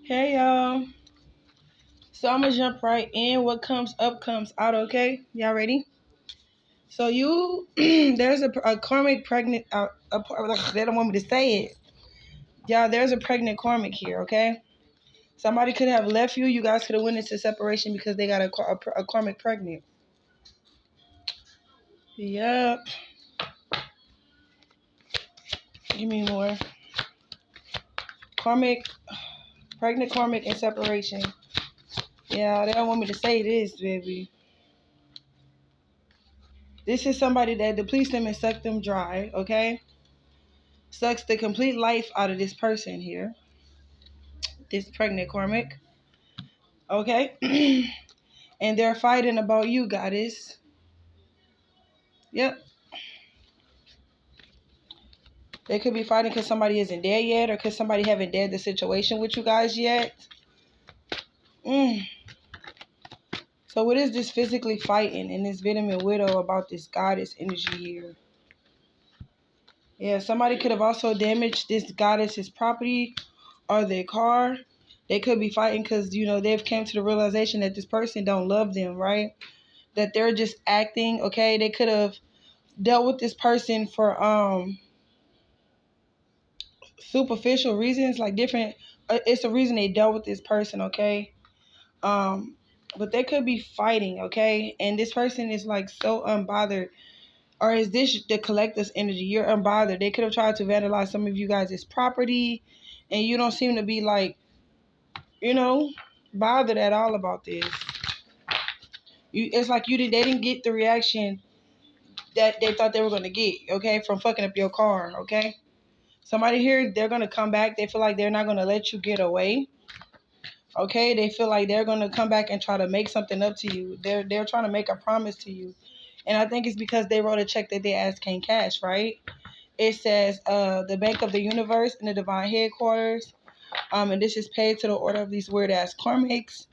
Hey y'all. So I'm gonna jump right in. What comes up comes out, okay? Y'all ready? So you there's a karmic pregnant they don't want me to say it. Y'all, there's a pregnant karmic here, okay? Somebody could have left you. You guys could have went into separation because they got a karmic pregnant. Yep. Give me more. Karmic, pregnant karmic and separation. Yeah, they don't want me to say this, baby. This is somebody that depletes them and suck them dry, okay? Sucks the complete life out of this person here, this pregnant karmic, okay? And they're fighting about you, goddess. Yep. They could be fighting because somebody isn't dead yet, or because somebody haven't dead the situation with you guys yet. Mm. So what is this physically fighting in this vitamin widow about this goddess energy here? Yeah, somebody could have also damaged this goddess's property or their car. They could be fighting because, they've came to the realization that this person don't love them, right? That they're just acting, okay? They could have dealt with this person for superficial reasons, like different it's a reason they dealt with this person, okay? Um but they could be fighting, okay? And this person is like so unbothered. Or is this the collector's energy? You're unbothered. They could have tried to vandalize some of you guys' property, and you don't seem to be like, you know, bothered at all about this. It's like they didn't get the reaction that they thought they were gonna get, okay, from fucking up your car, okay? Somebody here, they're gonna come back. They feel like they're not gonna let you get away, okay? They feel like they're gonna come back and try to make something up to you. They're trying to make a promise to you, and I think it's because they wrote a check that they asked can't cash, right? It says the Bank of the Universe and the Divine Headquarters. And this is paid to the order of these weird ass karmics.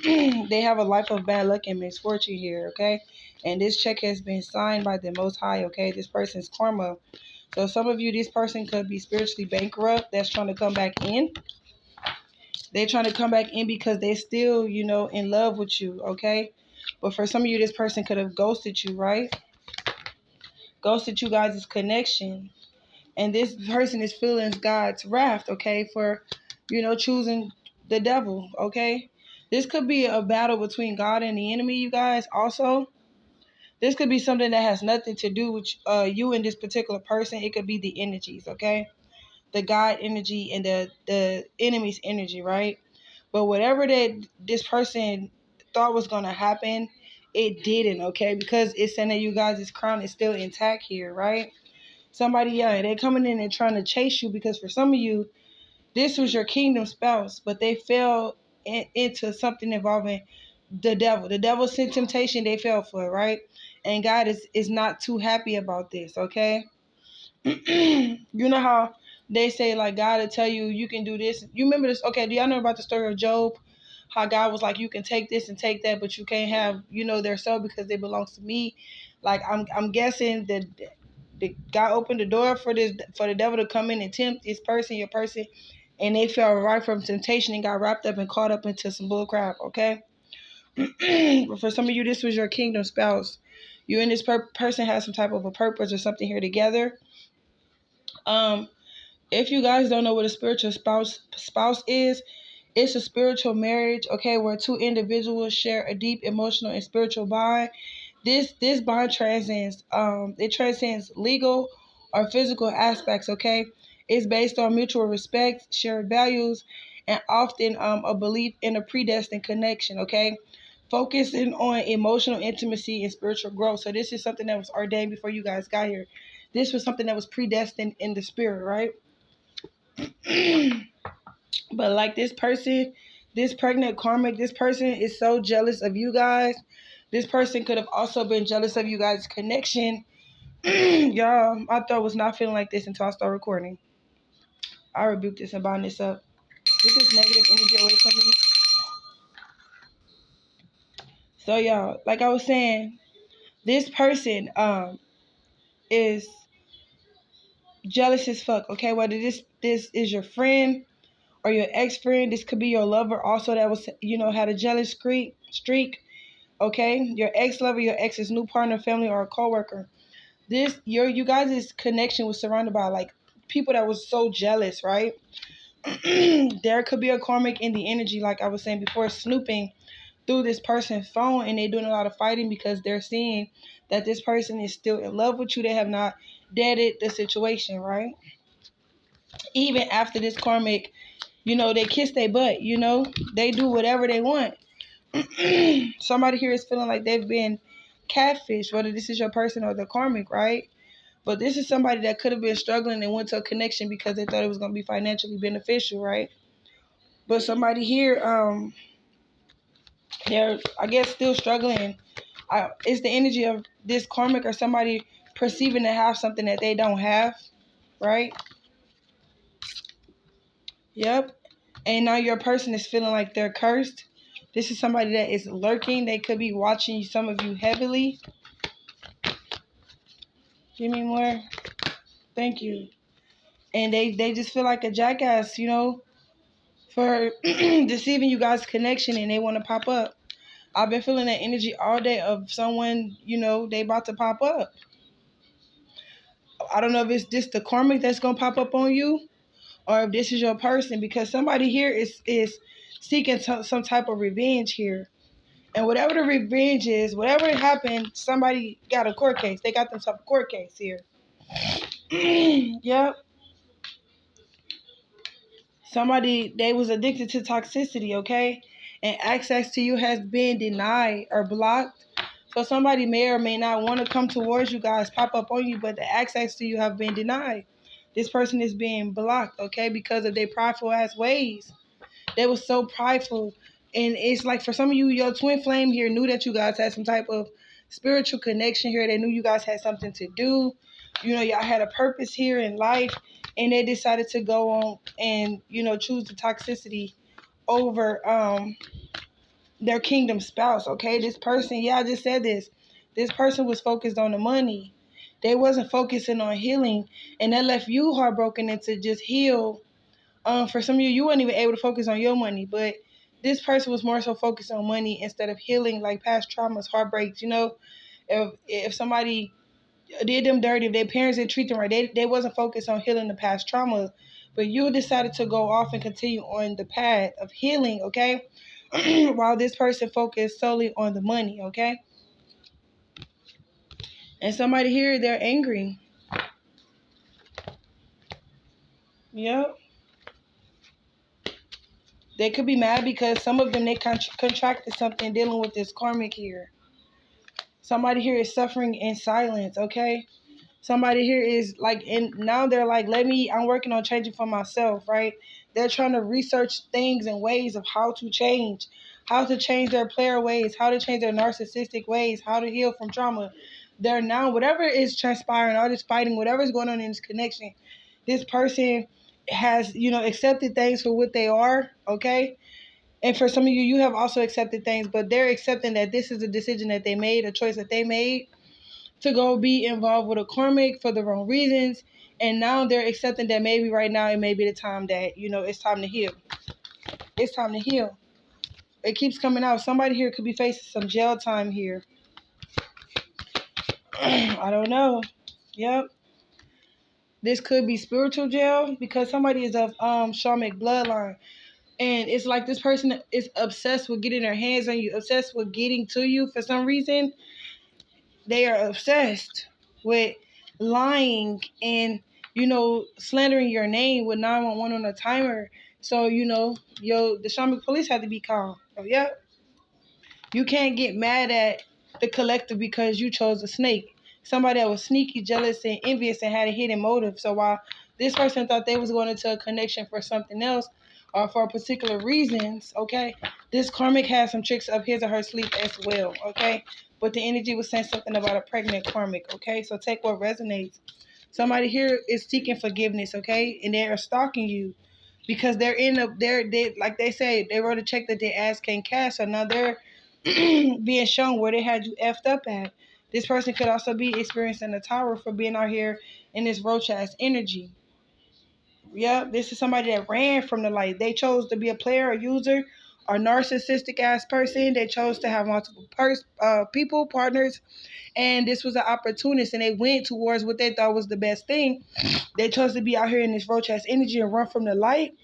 They have a life of bad luck and misfortune here, okay? And this check has been signed by the Most High, okay? This person's karma. So some of you, this person could be spiritually bankrupt that's trying to come back in. They're trying to come back in because they're still, in love with you, okay? But for some of you, this person could have ghosted you, right? Ghosted you guys' connection. And this person is feeling God's wrath, okay, for, choosing the devil, okay? This could be a battle between God and the enemy, you guys, also. This could be something that has nothing to do with you and this particular person. It could be the energies, okay? The God energy and the enemy's energy, right? But whatever that this person thought was going to happen, it didn't, okay? Because it's saying that you guys' crown is still intact here, right? Somebody, yeah, they're coming in and trying to chase you because for some of you, this was your kingdom spouse, but they fell into something involving the devil. The devil sent temptation, they fell for it, right? And God is not too happy about this, okay? You know how they say, like, God will tell you, you can do this. You remember this? Okay, do y'all know about the story of Job? How God was like, you can take this and take that, but you can't have, their soul because they belongs to me. Like, I'm guessing that God opened the door for the devil to come in and tempt this person, your person, and they fell right from temptation and got wrapped up and caught up into some bull crap, okay? But for some of you, this was your kingdom spouse. You and this person had some type of a purpose or something here together. Um, if you guys don't know what a spiritual spouse is, it's a spiritual marriage, okay, where two individuals share a deep emotional and spiritual bond. This bond transcends legal or physical aspects, okay? It's based on mutual respect, shared values, and often a belief in a predestined connection, okay? Focusing on emotional intimacy and spiritual growth. So this is something that was ordained before you guys got here. This was something that was predestined in the spirit, right? But like this person, this pregnant karmic, this person is so jealous of you guys. This person could have also been jealous of you guys' connection. Y'all, my throat was not feeling like this until I started recording. I rebuke this and bind this up. Get this negative energy away from me. So y'all, like I was saying, this person is jealous as fuck. Okay, whether this is your friend or your ex-friend. This could be your lover also that was, had a jealous streak. Okay, your ex-lover, your ex's new partner, family, or a coworker. You guys' connection was surrounded by like people that was so jealous, right? There could be a karmic in the energy, like I was saying before, snooping through this person's phone, and they're doing a lot of fighting because they're seeing that this person is still in love with you. They have not deaded the situation, right? Even after this karmic, they kiss their butt, they do whatever they want. Somebody here is feeling like they've been catfish, whether this is your person or the karmic, right? But this is somebody that could have been struggling and went to a connection because they thought it was going to be financially beneficial, right? But somebody here, they're, I guess, still struggling. It's the energy of this karmic or somebody perceiving to have something that they don't have, right? Yep. And now your person is feeling like they're cursed. This is somebody that is lurking. They could be watching some of you heavily. Give me more. Thank you. And they just feel like a jackass, for deceiving you guys' connection, and they want to pop up. I've been feeling that energy all day of someone, they about to pop up. I don't know if it's just the karmic that's going to pop up on you or if this is your person, because somebody here is seeking some type of revenge here. And whatever the revenge is, whatever happened, somebody got a court case. They got themselves a court case here. Yep. Somebody, they was addicted to toxicity, okay? And access to you has been denied or blocked. So somebody may or may not want to come towards you guys, pop up on you, but the access to you have been denied. This person is being blocked, okay, because of their prideful ass ways. They were so prideful. And it's like for some of you, your twin flame here knew that you guys had some type of spiritual connection here. They knew you guys had something to do. Y'all had a purpose here in life. And they decided to go on and, choose the toxicity over their kingdom spouse, okay? This person, I just said this. This person was focused on the money. They wasn't focusing on healing. And that left you heartbroken and to just heal. For some of you, you weren't even able to focus on your money, but this person was more so focused on money instead of healing, like past traumas, heartbreaks. If somebody did them dirty, if their parents didn't treat them right, they wasn't focused on healing the past trauma, but you decided to go off and continue on the path of healing, okay? While this person focused solely on the money, okay? And somebody here, they're angry. Yep. They could be mad because some of them, they contracted something dealing with this karmic here. Somebody here is suffering in silence, okay? Somebody here is like, and now they're like, I'm working on changing for myself, right? They're trying to research things and ways of how to change their player ways, how to change their narcissistic ways, how to heal from trauma. They're now, whatever is transpiring, all this fighting, whatever is going on in this connection, this person has, accepted things for what they are, okay? And for some of you, you have also accepted things, but they're accepting that this is a decision that they made, a choice that they made to go be involved with a karmic for the wrong reasons. And now they're accepting that maybe right now it may be the time that, it's time to heal. It's time to heal. It keeps coming out. Somebody here could be facing some jail time here. I don't know. Yep. This could be spiritual jail because somebody is of shamanic bloodline. And it's like this person is obsessed with getting their hands on you, obsessed with getting to you for some reason. They are obsessed with lying and, slandering your name with 911 on a timer. So, the Shamanic police have to be calm. Oh, yeah. You can't get mad at the collective because you chose a snake. Somebody that was sneaky, jealous, and envious and had a hidden motive. So while this person thought they was going into a connection for something else or for particular reasons, okay, this karmic has some tricks up his or her sleeve as well, okay? But the energy was saying something about a pregnant karmic, okay? So take what resonates. Somebody here is seeking forgiveness, okay? And they are stalking you because they like they say, they wrote a check that their ass can't cash. So now they're being shown where they had you effed up at. This person could also be experiencing a tower for being out here in this roach ass energy. Yep, this is somebody that ran from the light. They chose to be a player, a user, a narcissistic ass person. They chose to have multiple people, partners, and this was an opportunist, and they went towards what they thought was the best thing. They chose to be out here in this roach ass energy and run from the light.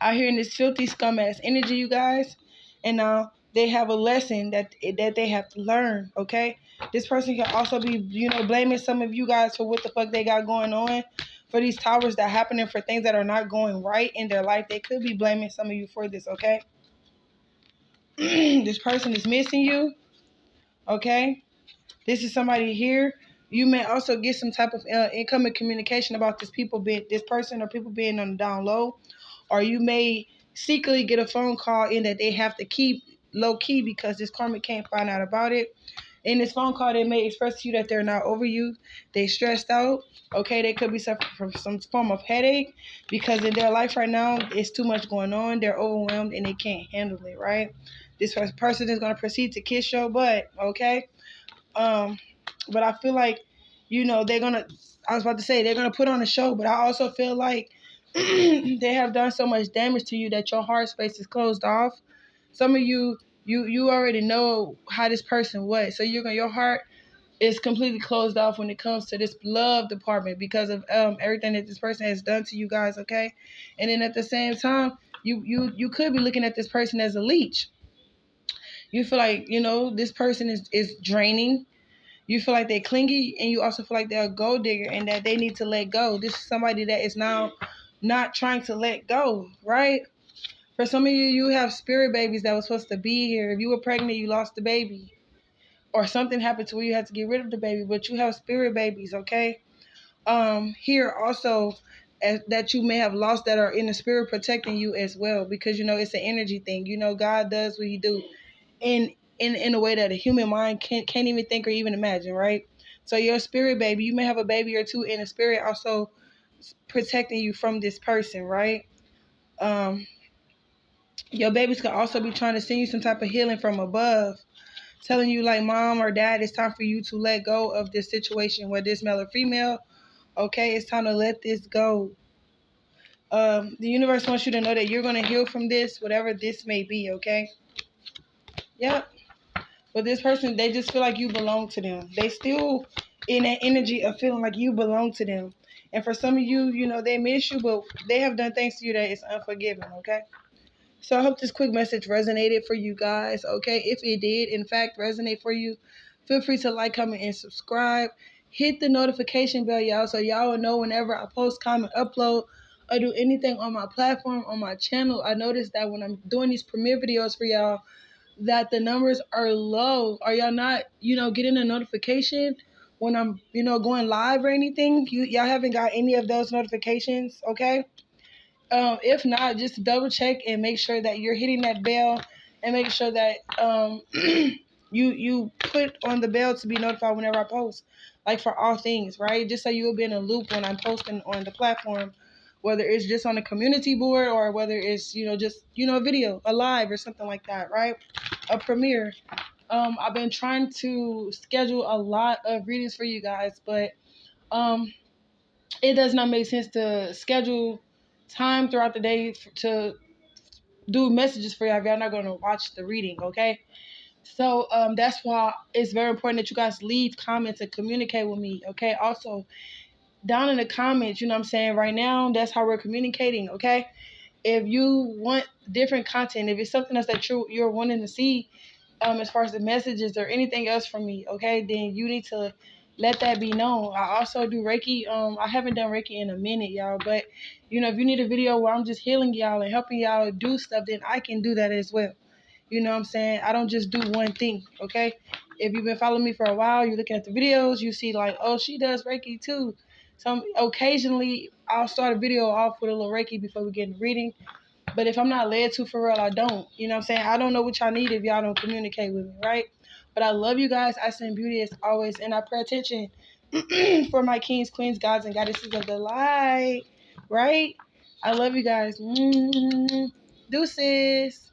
Out here in this filthy scum ass energy, you guys. And now they have a lesson that they have to learn, okay? This person can also be, blaming some of you guys for what the fuck they got going on, for these towers that happening, for things that are not going right in their life. They could be blaming some of you for this, okay? This person is missing you, okay? This is somebody here. You may also get some type of incoming communication about this person or people being on the down low, or you may secretly get a phone call in that they have to keep low key because this karmic can't find out about it. In this phone call, they may express to you that they're not over you. They stressed out. Okay, they could be suffering from some form of headache because in their life right now, it's too much going on. They're overwhelmed and they can't handle it, right? This person is going to proceed to kiss your butt, okay? But I feel like, I was about to say they're gonna put on a show, but I also feel like they have done so much damage to you that your heart space is closed off. Some of you already know how this person was, so your heart is completely closed off when it comes to this love department because of everything that this person has done to you guys, okay? And then at the same time, you could be looking at this person as a leech. You feel like, this person is draining. You feel like they're clingy, and you also feel like they're a gold digger and that they need to let go. This is somebody that is now not trying to let go, right? For some of you, you have spirit babies that were supposed to be here. If you were pregnant, you lost the baby. Or something happened to where you had to get rid of the baby, but you have spirit babies, okay? Here also, that you may have lost that are in the spirit protecting you as well, because, it's an energy thing. God does what he do in a way that a human mind can't even think or even imagine, right? So your spirit baby, you may have a baby or two in the spirit also protecting you from this person, right? Your babies could also be trying to send you some type of healing from above, telling you like, mom or dad, it's time for you to let go of this situation, whether it's male or female. Okay, it's time to let this go. The universe wants you to know that you're going to heal from this, whatever this may be, okay? Yep. But this person, they just feel like you belong to them. They still in that energy of feeling like you belong to them. And for some of you, they miss you, but they have done things to you that is unforgiving, okay? So I hope this quick message resonated for you guys, okay? If it did, in fact, resonate for you, feel free to like, comment, and subscribe. Hit the notification bell, y'all, so y'all will know whenever I post, comment, upload, or do anything on my platform, on my channel. I noticed that when I'm doing these premiere videos for y'all, that the numbers are low. Are y'all not, getting a notification when I'm, going live or anything? Y'all haven't got any of those notifications, okay? If not, just double check and make sure that you're hitting that bell and make sure that you put on the bell to be notified whenever I post, like for all things, right? Just so you'll be in a loop when I'm posting on the platform, whether it's just on the community board or whether it's, just, a video, a live or something like that, right? A premiere. I've been trying to schedule a lot of readings for you guys, but it does not make sense to schedule time throughout the day to do messages for y'all if y'all not going to watch the reading, okay? So that's why it's very important that you guys leave comments and communicate with me, okay? Also, down in the comments, right now, that's how we're communicating, okay? If you want different content, if it's something else that you're wanting to see, as far as the messages or anything else from me, okay, then you need to let that be known. I also do Reiki. I haven't done Reiki in a minute, y'all, but if you need a video where I'm just healing y'all and helping y'all do stuff, then I can do that as well. You know what I'm saying? I don't just do one thing, okay? If you've been following me for a while, you're looking at the videos, you see like, oh, she does Reiki too. So occasionally I'll start a video off with a little Reiki before we get in the reading. But if I'm not led to, for real, I don't. You know what I'm saying? I don't know what y'all need if y'all don't communicate with me, right? But I love you guys. I send beauty as always. And I pay attention for my kings, queens, gods, and goddesses of the light, right? I love you guys. Deuces.